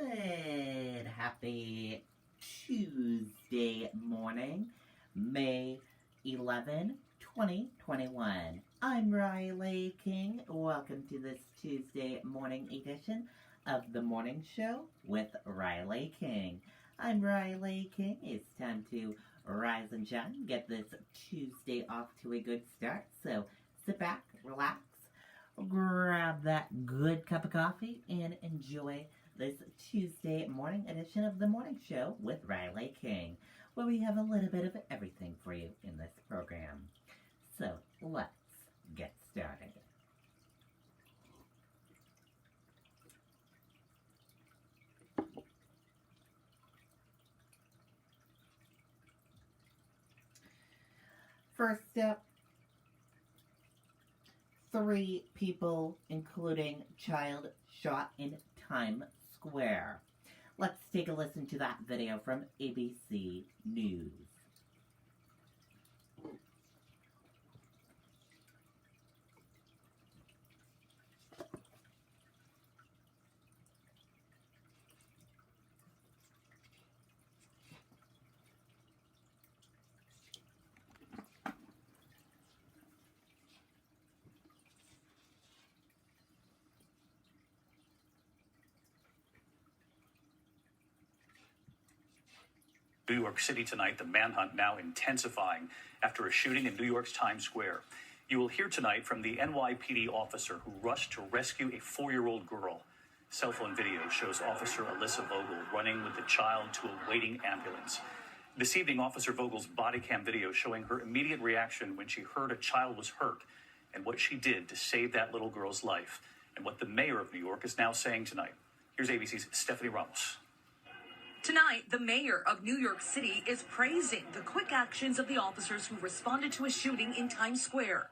Good. Happy Tuesday morning, May 11, 2021. I'm Riley King. Welcome to this Tuesday morning edition of The Morning Show with Riley King. I'm Riley King. It's time to rise and shine, get this Tuesday off to a good start. So sit back, relax, grab that good cup of coffee, and enjoy this Tuesday morning edition of The Morning Show with Riley King, where we have a little bit of everything for you in this program. So let's get started. First up, 3 people, including child, shot in Times Square. Let's take a listen to that video from ABC News. New York City tonight, the manhunt now intensifying after a shooting in New York's Times Square. You will hear tonight from the NYPD officer who rushed to rescue a 4-year-old girl. Cell phone video shows Officer Alyssa Vogel running with the child to a waiting ambulance. This evening, Officer Vogel's body cam video showing her immediate reaction when she heard a child was hurt and what she did to save that little girl's life, and what the mayor of New York is now saying tonight. Here's ABC's Stephanie Ramos. Tonight, the mayor of New York City is praising the quick actions of the officers who responded to a shooting in Times Square.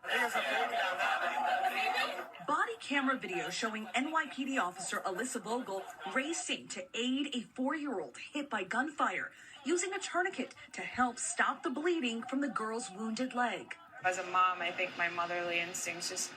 Body camera video showing NYPD officer Alyssa Vogel racing to aid a 4-year-old hit by gunfire, using a tourniquet to help stop the bleeding from the girl's wounded leg. As a mom, I think my motherly instincts just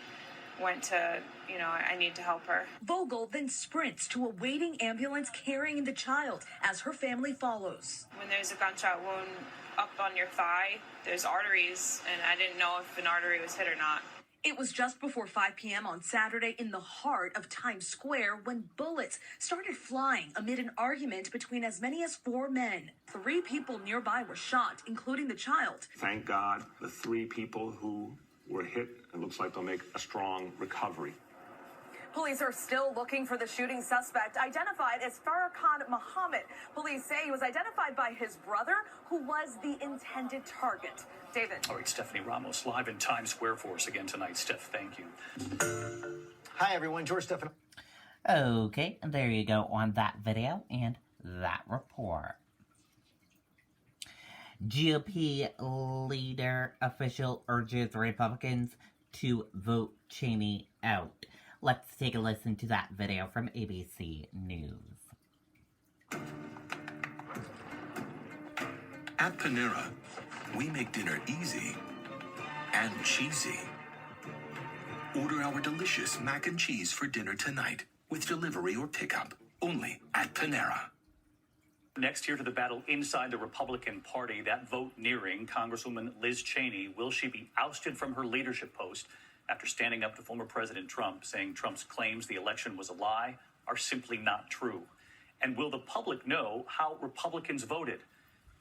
went to, I need to help her. Vogel then sprints to a waiting ambulance carrying the child as her family follows. When there's a gunshot wound up on your thigh, there's arteries, and I didn't know if an artery was hit or not. It was just before 5 p.m. on Saturday in the heart of Times Square when bullets started flying amid an argument between as many as 4 men. 3 people nearby were shot, including the child. Thank God the 3 people who were hit, it looks like they'll make a strong recovery. Police are still looking for the shooting suspect, identified as Farrakhan Muhammad. Police say he was identified by his brother, who was the intended target. David. All right, Stephanie Ramos, live in Times Square for us again tonight. Steph, thank you. Hi, everyone. George Stephan. Okay, there you go on that video and that report. GOP leader official urges Republicans to vote Cheney out. Let's take a listen to that video from ABC News. At Panera, we make dinner easy and cheesy. Order our delicious mac and cheese for dinner tonight with delivery or pickup, only at Panera. Next, here to the battle inside the Republican Party, that vote nearing. Congresswoman Liz Cheney, will she be ousted from her leadership post after standing up to former President Trump, saying Trump's claims the election was a lie are simply not true? And will the public know how Republicans voted?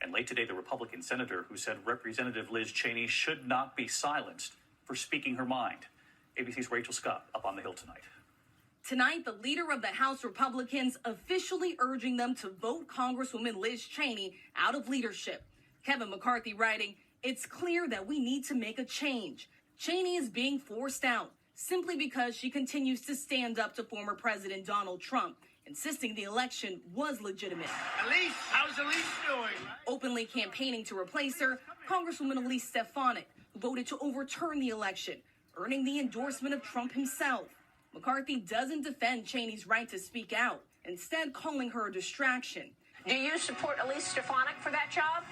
And late today, the Republican senator who said Representative Liz Cheney should not be silenced for speaking her mind. ABC's Rachel Scott up on the Hill tonight. Tonight, the leader of the House Republicans officially urging them to vote Congresswoman Liz Cheney out of leadership. Kevin McCarthy writing, "It's clear that we need to make a change. Cheney is being forced out simply because she continues to stand up to former President Donald Trump, insisting the election was legitimate." Elise, how's Elise doing? Openly campaigning to replace her, Congresswoman Elise Stefanik, who voted to overturn the election, earning the endorsement of Trump himself. McCarthy doesn't defend Cheney's right to speak out, instead calling her a distraction. Do you support Elise Stefanik for that job?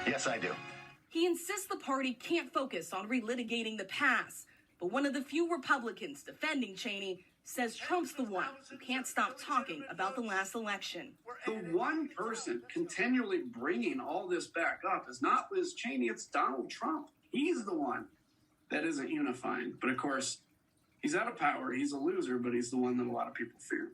Yes, I do. He insists the party can't focus on relitigating the past. But one of the few Republicans defending Cheney says Trump's the one who can't stop talking about the last election. The one person continually bringing all this back up is not Liz Cheney, it's Donald Trump. He's the one that isn't unifying. But of course, he's out of power. He's a loser, but he's the one that a lot of people fear.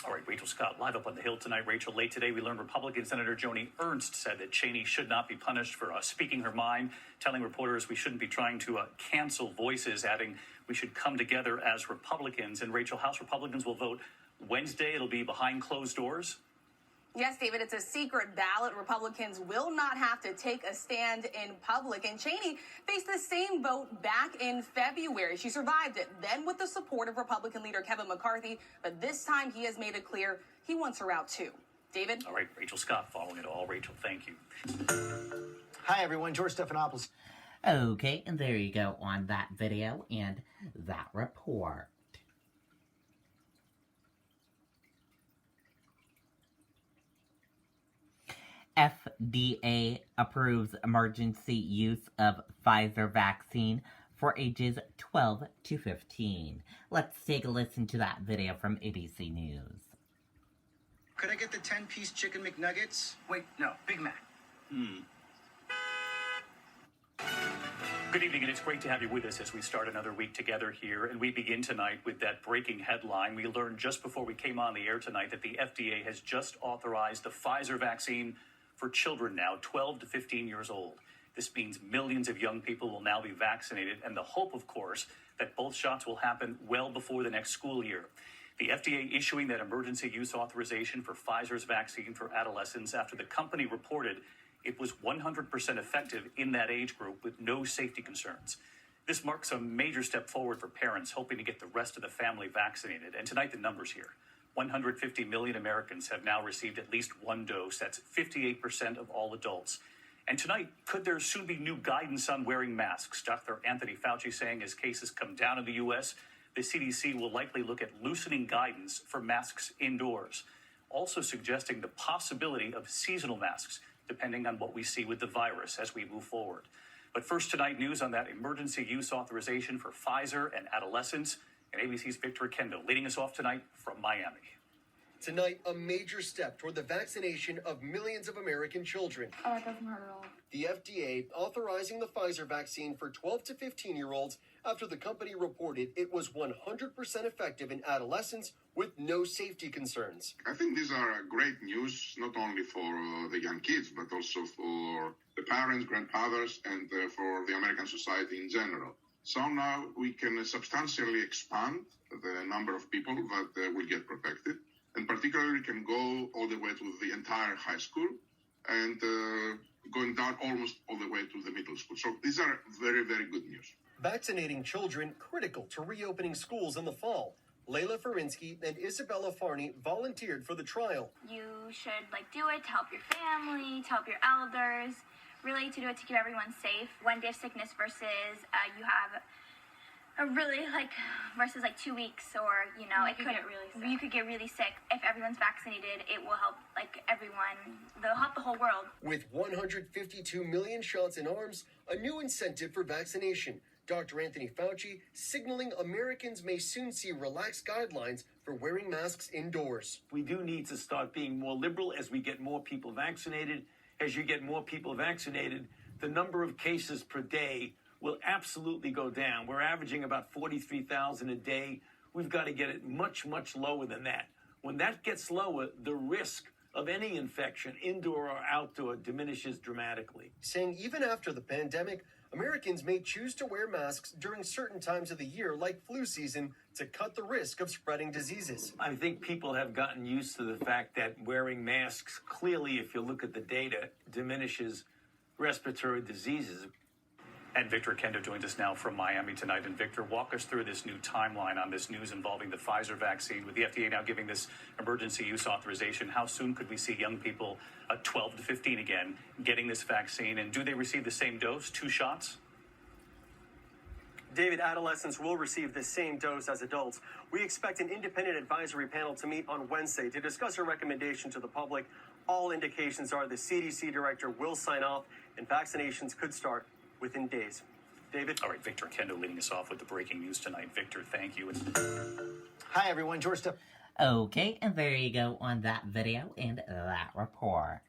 All right, Rachel Scott, live up on the Hill tonight. Rachel, late today, we learned Republican Senator Joni Ernst said that Cheney should not be punished for speaking her mind, telling reporters we shouldn't be trying to cancel voices, adding we should come together as Republicans. And Rachel, House Republicans will vote Wednesday. It'll be behind closed doors. Yes, David, it's a secret ballot. Republicans will not have to take a stand in public. And Cheney faced the same vote back in February. She survived it, then with the support of Republican leader Kevin McCarthy. But this time he has made it clear he wants her out too. David? All right, Rachel Scott following it all. Rachel, thank you. Hi, everyone. George Stephanopoulos. Okay, and there you go on that video and that report. FDA approves emergency use of Pfizer vaccine for ages 12 to 15. Let's take a listen to that video from ABC News. Could I get the 10-piece chicken McNuggets? Wait, no, Big Mac. Good evening, and it's great to have you with us as we start another week together here. And we begin tonight with that breaking headline. We learned just before we came on the air tonight that the FDA has just authorized the Pfizer vaccine for children now 12 to 15 years old. This means millions of young people will now be vaccinated, and the hope, of course, that both shots will happen well before the next school year. The FDA issuing that emergency use authorization for Pfizer's vaccine for adolescents after the company reported it was 100% effective in that age group with no safety concerns. This marks a major step forward for parents hoping to get the rest of the family vaccinated. And tonight, the numbers here. 150 million Americans have now received at least one dose. That's 58% of all adults. And tonight, could there soon be new guidance on wearing masks? Dr. Anthony Fauci saying as cases come down in the U.S., the CDC will likely look at loosening guidance for masks indoors, also suggesting the possibility of seasonal masks, depending on what we see with the virus as we move forward. But first tonight, news on that emergency use authorization for Pfizer and adolescents. And ABC's Victor Kendall leading us off tonight from Miami. Tonight, a major step toward the vaccination of millions of American children. Oh, it doesn't hurt at all. The FDA authorizing the Pfizer vaccine for 12 to 15-year-olds after the company reported it was 100% effective in adolescents with no safety concerns. I think these are great news, not only for the young kids, but also for the parents, grandfathers, and for the American society in general. So now we can substantially expand the number of people that will get protected, and particularly we can go all the way to the entire high school and going down almost all the way to the middle school. So these are very, very good news. Vaccinating children critical to reopening schools in the fall. Layla Ferinsky and Isabella Farney volunteered for the trial. You should do it to help your family, to help your elders, really to do it to keep everyone safe. 1 day of sickness versus you have a really versus 2 weeks, or it could get really sick. You could get really sick. If everyone's vaccinated, it will help everyone. They'll help the whole world. With 152 million shots in arms, a new incentive for vaccination. Dr. Anthony Fauci signaling Americans may soon see relaxed guidelines for wearing masks indoors. We do need to start being more liberal as we get more people vaccinated. As you get more people vaccinated, the number of cases per day will absolutely go down. We're averaging about 43,000 a day. We've got to get it much, much lower than that. When that gets lower, the risk of any infection, indoor or outdoor, diminishes dramatically. Saying even after the pandemic, Americans may choose to wear masks during certain times of the year, like flu season, to cut the risk of spreading diseases. I think people have gotten used to the fact that wearing masks, clearly, if you look at the data, diminishes respiratory diseases. And Victor Kendo joins us now from Miami tonight. And Victor, walk us through this new timeline on this news involving the Pfizer vaccine. With the FDA now giving this emergency use authorization, how soon could we see young people, 12 to 15 again, getting this vaccine? And do they receive the same dose, 2 shots? David, adolescents will receive the same dose as adults. We expect an independent advisory panel to meet on Wednesday to discuss a recommendation to the public. All indications are the CDC director will sign off, and vaccinations could start within days. David? All right, Victor Kendo leading us off with the breaking news tonight. Victor, thank you. Hi, everyone. George Steph. Okay, and there you go on that video and that report.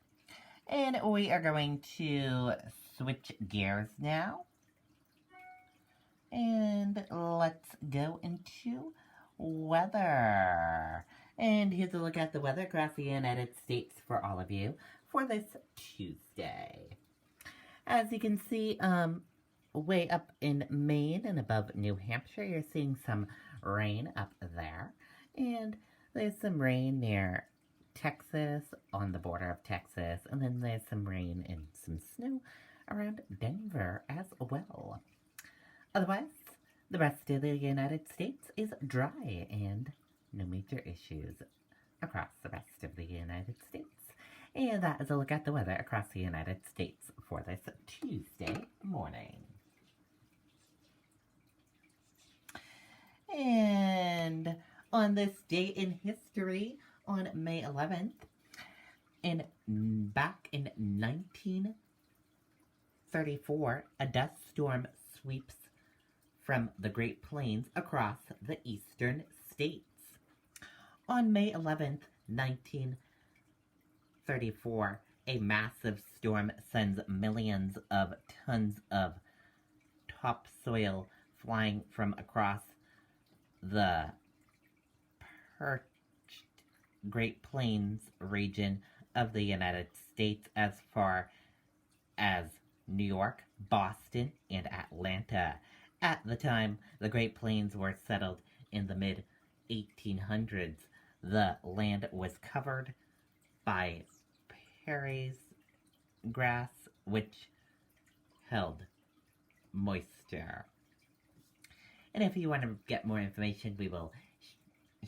And we are going to switch gears now. And let's go into weather. And here's a look at the weather across the United States for all of you for this Tuesday. As you can see, way up in Maine and above New Hampshire, you're seeing some rain up there. And there's some rain near Texas, on the border of Texas, and then there's some rain and some snow around Denver as well. Otherwise, the rest of the United States is dry and no major issues across the rest of the United States. And that is a look at the weather across the United States for this Tuesday morning. And on this day in history, on May 11th, back in 1934, a dust storm sweeps from the Great Plains across the eastern states. On May 11th, 1934, a massive storm sends millions of tons of topsoil flying from across the perched Great Plains region of the United States as far as New York, Boston, and Atlanta. At the time, the Great Plains were settled in the mid-1800s. The land was covered by prairie grass, which held moisture. And if you want to get more information, we will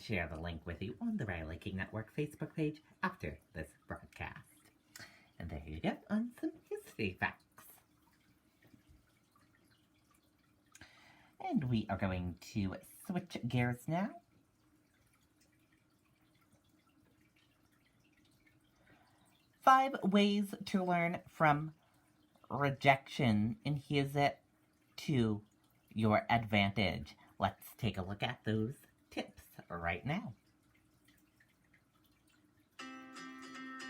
share the link with you on the Riley King Network Facebook page after this broadcast. And there you go on some history facts. And we are going to switch gears now. Five ways to learn from rejection and use it to your advantage. Let's take a look at those tips right now.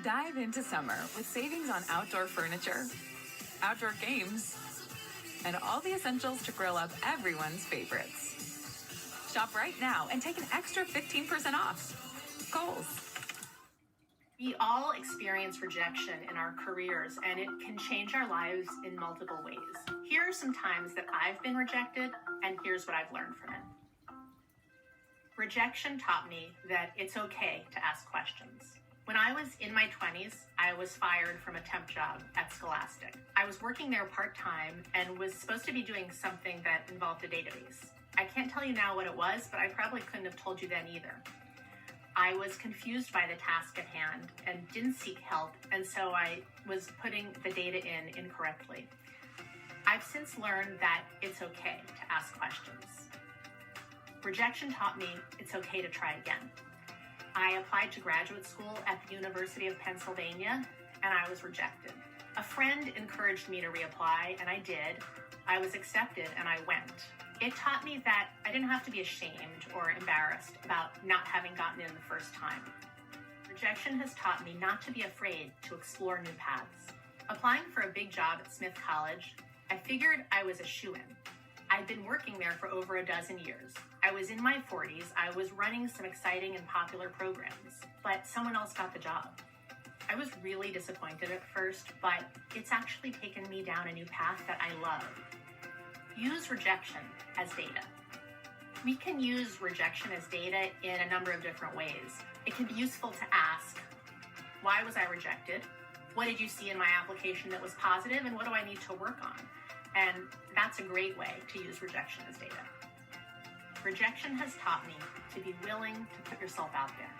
Dive into summer with savings on outdoor furniture, outdoor games, and all the essentials to grill up everyone's favorites. Shop right now and take an extra 15% off. Kohl's. We all experience rejection in our careers, and it can change our lives in multiple ways. Here are some times that I've been rejected, and here's what I've learned from it. Rejection taught me that it's okay to ask questions. When I was in my 20s, I was fired from a temp job at Scholastic. I was working there part-time and was supposed to be doing something that involved a database. I can't tell you now what it was, but I probably couldn't have told you then either. I was confused by the task at hand and didn't seek help, and so I was putting the data in incorrectly. I've since learned that it's okay to ask questions. Rejection taught me it's okay to try again. I applied to graduate school at the University of Pennsylvania, and I was rejected. A friend encouraged me to reapply, and I did. I was accepted, and I went. It taught me that I didn't have to be ashamed or embarrassed about not having gotten in the first time. Rejection has taught me not to be afraid to explore new paths. Applying for a big job at Smith College, I figured I was a shoo-in. I'd been working there for over a dozen years. I was in my 40s. I was running some exciting and popular programs, but someone else got the job. I was really disappointed at first, but it's actually taken me down a new path that I love. Use rejection as data. We can use rejection as data in a number of different ways. It can be useful to ask, why was I rejected? What did you see in my application that was positive, and what do I need to work on? And that's a great way to use rejection as data. Rejection has taught me to be willing to put yourself out there.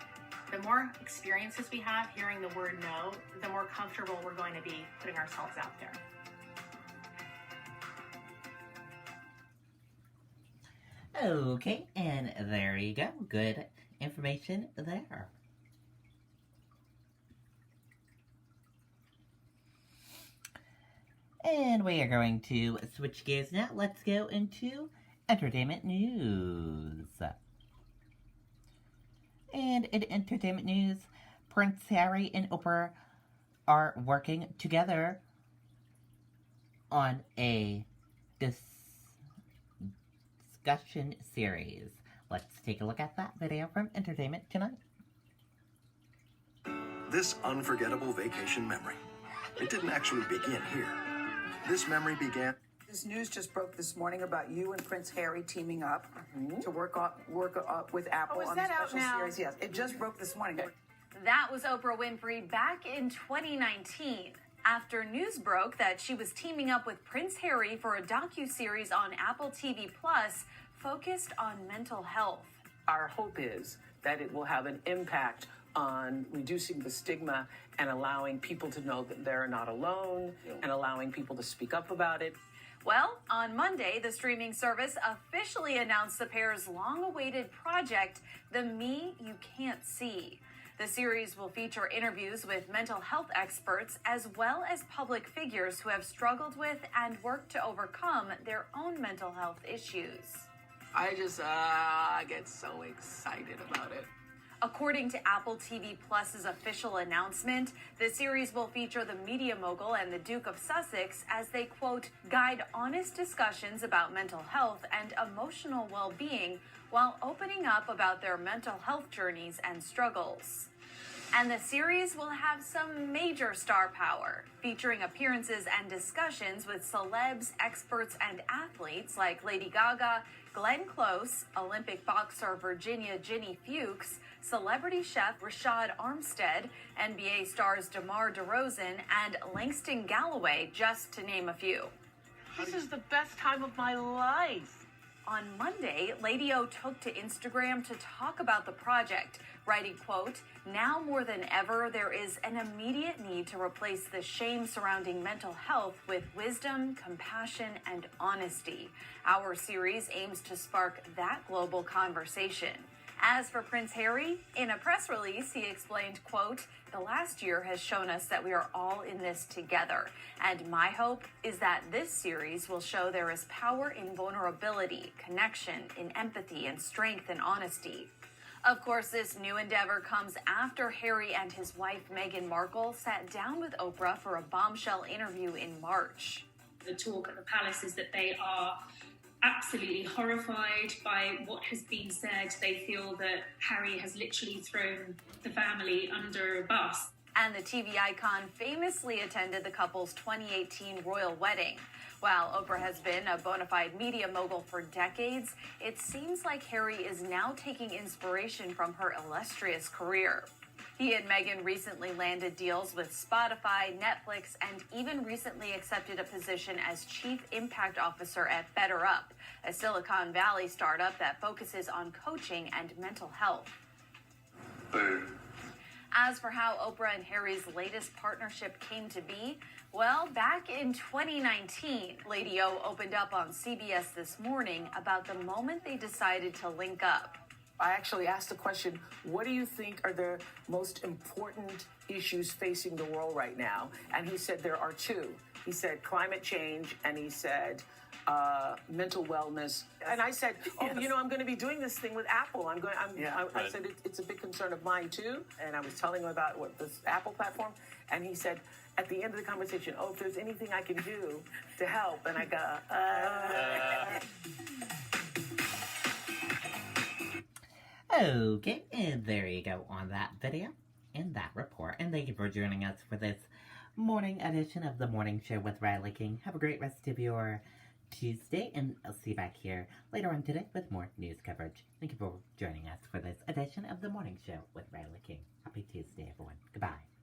The more experiences we have hearing the word no, the more comfortable we're going to be putting ourselves out there. Okay, and there you go. Good information there. And we are going to switch gears now. Let's go into entertainment news. And in entertainment news, Prince Harry and Oprah are working together on a discussion series. Let's take a look at that video from Entertainment Tonight. This unforgettable vacation memory. It didn't actually begin here. This memory began... This news just broke this morning about you and Prince Harry teaming up to work up with Apple on the special series. Yes, it just broke this morning. That was Oprah Winfrey back in 2019. After news broke that she was teaming up with Prince Harry for a docuseries on Apple TV Plus focused on mental health. Our hope is that it will have an impact on reducing the stigma and allowing people to know that they're not alone and allowing people to speak up about it. Well, on Monday, the streaming service officially announced the pair's long-awaited project, The Me You Can't See. The series will feature interviews with mental health experts as well as public figures who have struggled with and worked to overcome their own mental health issues. I just get so excited about it. According to Apple TV Plus's official announcement, the series will feature the media mogul and the Duke of Sussex as they, quote, guide honest discussions about mental health and emotional well-being while opening up about their mental health journeys and struggles. And the series will have some major star power, featuring appearances and discussions with celebs, experts, and athletes like Lady Gaga, Glenn Close, Olympic boxer Virginia Ginny Fuchs, celebrity chef Rashad Armstead, NBA stars DeMar DeRozan, and Langston Galloway, just to name a few. This is the best time of my life. On Monday, Lady O took to Instagram to talk about the project, writing, quote, now more than ever, there is an immediate need to replace the shame surrounding mental health with wisdom, compassion, and honesty. Our series aims to spark that global conversation. As for Prince Harry, in a press release, he explained, quote, the last year has shown us that we are all in this together. And my hope is that this series will show there is power in vulnerability, connection, in empathy, and strength and honesty. Of course, this new endeavor comes after Harry and his wife Meghan Markle sat down with Oprah for a bombshell interview in March. The talk at the palace is that they are absolutely horrified by what has been said. They feel that Harry has literally thrown the family under a bus. And the TV icon famously attended the couple's 2018 royal wedding. While Oprah has been a bona fide media mogul for decades, it seems like Harry is now taking inspiration from her illustrious career. He and Meghan recently landed deals with Spotify, Netflix, and even recently accepted a position as Chief Impact Officer at BetterUp, a Silicon Valley startup that focuses on coaching and mental health. Boom. As for how Oprah and Harry's latest partnership came to be, well, back in 2019, Lady O opened up on CBS This Morning about the moment they decided to link up. I actually asked the question, what do you think are the most important issues facing the world right now? And he said there are two. He said climate change, and he said mental wellness. And I said, I'm going to be doing this thing with Apple. I said it's a big concern of mine too. And I was telling him about this Apple platform, and he said at the end of the conversation, if there's anything I can do to help, and I go, Okay, and there you go on that video and that report. And thank you for joining us for this morning edition of The Morning Show with Riley King. Have a great rest of your Tuesday, and I'll see you back here later on today with more news coverage. Thank you for joining us for this edition of The Morning Show with Riley King. Happy Tuesday, everyone. Goodbye.